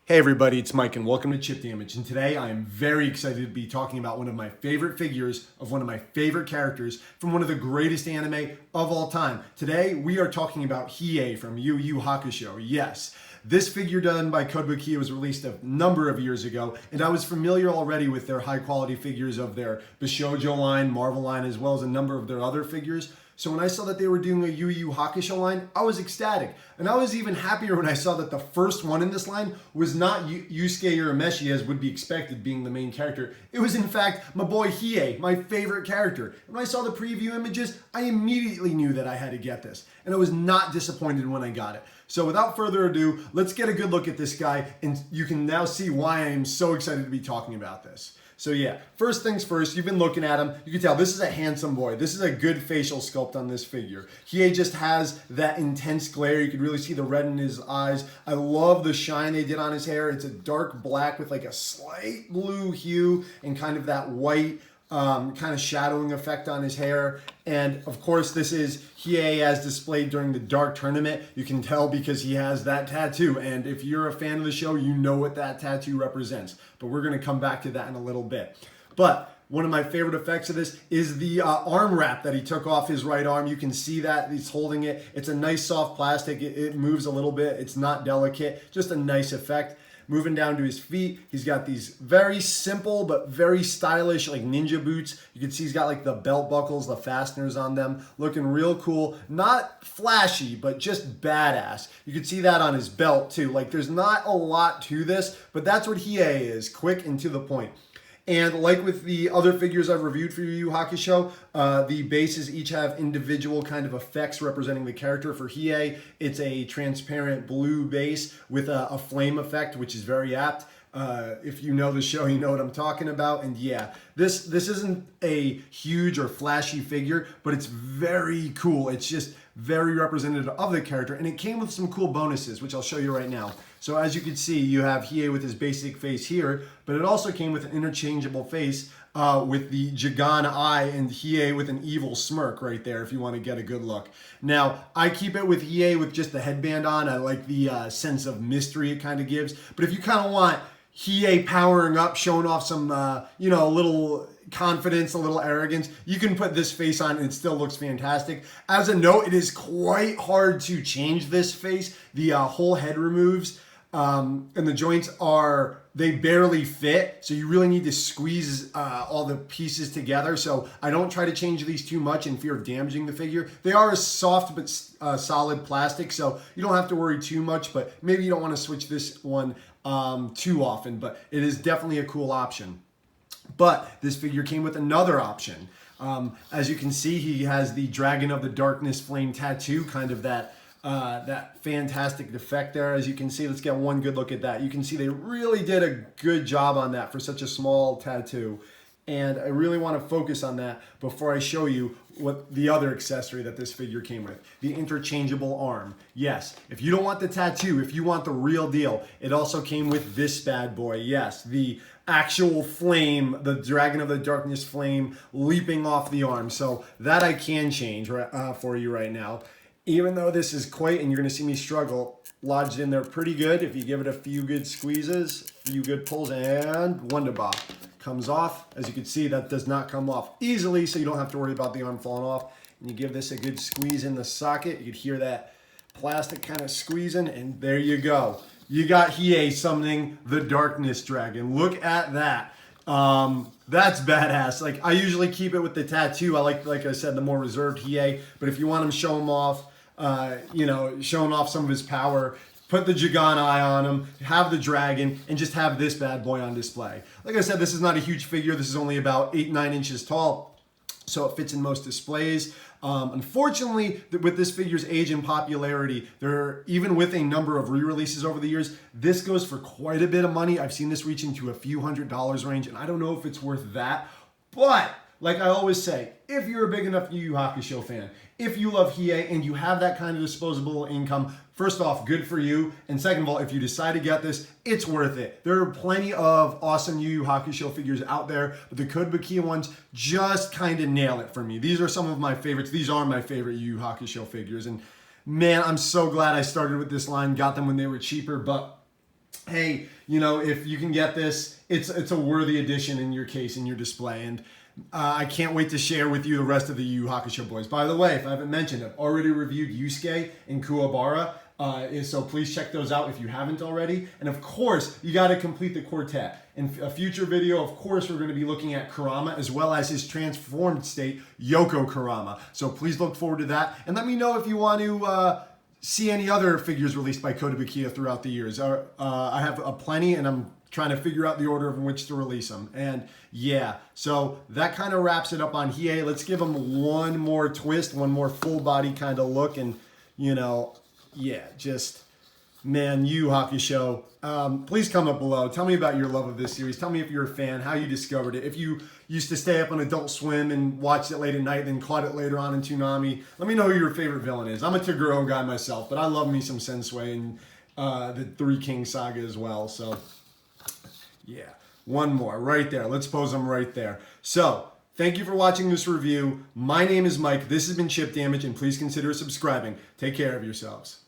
Hey everybody, it's Mike and welcome to Chip Damage. And today I am very excited to be talking about one of my favorite figures of one of my favorite characters from one of the greatest anime of all time. Today we are talking about Hiei from YuYu Hakusho. Yes, this figure done by Kotobukiya was released a number of years ago, and I was familiar already with their high quality figures of their Bishojo line, Marvel line, as well as a number of their other figures. So when I saw that they were doing a YuYu Hakusho line, I was ecstatic. And I was even happier when I saw that the first one in this line was not Yusuke Urameshi as would be expected being the main character. It was in fact my boy Hiei, my favorite character. And when I saw the preview images, I immediately knew that I had to get this. And I was not disappointed when I got it. So without further ado, let's get a good look at this guy and you can now see why I am so excited to be talking about this. So yeah, first things first, you've been looking at him. You can tell this is a handsome boy. This is a good facial sculpt on this figure. Hiei just has that intense glare. You can really see the red in his eyes. I love the shine they did on his hair. It's a dark black with like a slight blue hue and kind of that white kind of shadowing effect on his hair. And of course, this is Hiei as displayed during the Dark Tournament. You can tell because he has that tattoo. And if you're a fan of the show, you know what that tattoo represents. But we're going to come back to that in a little bit. But one of my favorite effects of this is the arm wrap that he took off his right arm. You can see that he's holding it. It's a nice soft plastic. It moves a little bit. It's not delicate. Just a nice effect. Moving down to his feet, he's got these very simple but very stylish like ninja boots. You can see he's got like the belt buckles, the fasteners on them, looking real cool. Not flashy, but just badass. You can see that on his belt too. Like there's not a lot to this, but that's what Hiei is, quick and to the point. And like with the other figures I've reviewed for Yu Yu Hakusho, the bases each have individual kind of effects representing the character. For Hiei, it's a transparent blue base with a flame effect, which is very apt. If you know the show, you know what I'm talking about. And yeah, this isn't a huge or flashy figure, but it's very cool. It's just very representative of the character, and it came with some cool bonuses, which I'll show you right now. So as you can see, you have Hiei with his basic face here, but it also came with an interchangeable face with the Jagan eye and Hiei with an evil smirk right there if you want to get a good look. Now, I keep it with Hiei with just the headband on. I like the sense of mystery it kind of gives, but if you kind of want Hiei powering up, showing off some, a little confidence, a little arrogance, you can put this face on and it still looks fantastic. As a note, it is quite hard to change this face. The whole head removes and the joints they barely fit. So you really need to squeeze all the pieces together. So I don't try to change these too much in fear of damaging the figure. They are a soft but solid plastic, so you don't have to worry too much, but maybe you don't want to switch this one too often, but it is definitely a cool option. But this figure came with another option. As you can see, he has the Dragon of the Darkness Flame tattoo, kind of that fantastic effect there. As you can see, let's get one good look at that. You can see they really did a good job on that for such a small tattoo. And I really want to focus on that before I show you what the other accessory that this figure came with. The interchangeable arm. Yes, if you don't want the tattoo, if you want the real deal, it also came with this bad boy. Yes, the actual flame, the Dragon of the Darkness flame leaping off the arm. So that I can change for you right now. Even though this is quite, and you're going to see me struggle, lodged in there pretty good. If you give it a few good squeezes, a few good pulls, and wonderbar. Comes off. As you can see, that does not come off easily, so you don't have to worry about the arm falling off. And you give this a good squeeze in the socket. You can hear that plastic kind of squeezing, and there you go. You got Hiei summoning the Darkness Dragon. Look at that. That's badass. Like, I usually keep it with the tattoo. I like I said, the more reserved Hiei. But if you want him show him off, showing off some of his power, put the Jagan eye on him, have the dragon, and just have this bad boy on display. Like I said, this is not a huge figure. This is only about 8-9 inches tall, so it fits in most displays. Unfortunately, with this figure's age and popularity, even with a number of re-releases over the years, this goes for quite a bit of money. I've seen this reach into a few $100s range, and I don't know if it's worth that. But like I always say, if you're a big enough Yu Yu Hakusho fan, if you love Hiei and you have that kind of disposable income, first off, good for you. And second of all, if you decide to get this, it's worth it. There are plenty of awesome Yu Yu Hakusho figures out there, but the Kotobukiya ones just kind of nail it for me. These are some of my favorites. These are my favorite Yu Yu Hakusho figures. And man, I'm so glad I started with this line, got them when they were cheaper, but hey, if you can get this, it's a worthy addition in your case, in your display. And I can't wait to share with you the rest of the Yu Yu Hakusho boys. By the way, if I haven't mentioned, I've already reviewed Yusuke and Kuwabara, so please check those out if you haven't already. And of course, you got to complete the quartet. In a future video, of course, we're going to be looking at Kurama as well as his transformed state, Yoko Kurama. So please look forward to that. And let me know if you want to see any other figures released by Kotobukiya throughout the years. I have plenty, and I'm trying to figure out the order of which to release them. And yeah, so that kind of wraps it up on Hiei. Let's give him one more twist, one more full body kind of look. And, yeah, just, man, Yu Yu Hakusho. Please comment below. Tell me about your love of this series. Tell me if you're a fan, how you discovered it. If you used to stay up on Adult Swim and watched it late at night, then caught it later on in Toonami. Let me know who your favorite villain is. I'm a Toguro guy myself, but I love me some Sensui and the Three Kings saga as well. So, yeah, one more right there. Let's pose them right there. So, thank you for watching this review. My name is Mike. This has been Chip Damage, and please consider subscribing. Take care of yourselves.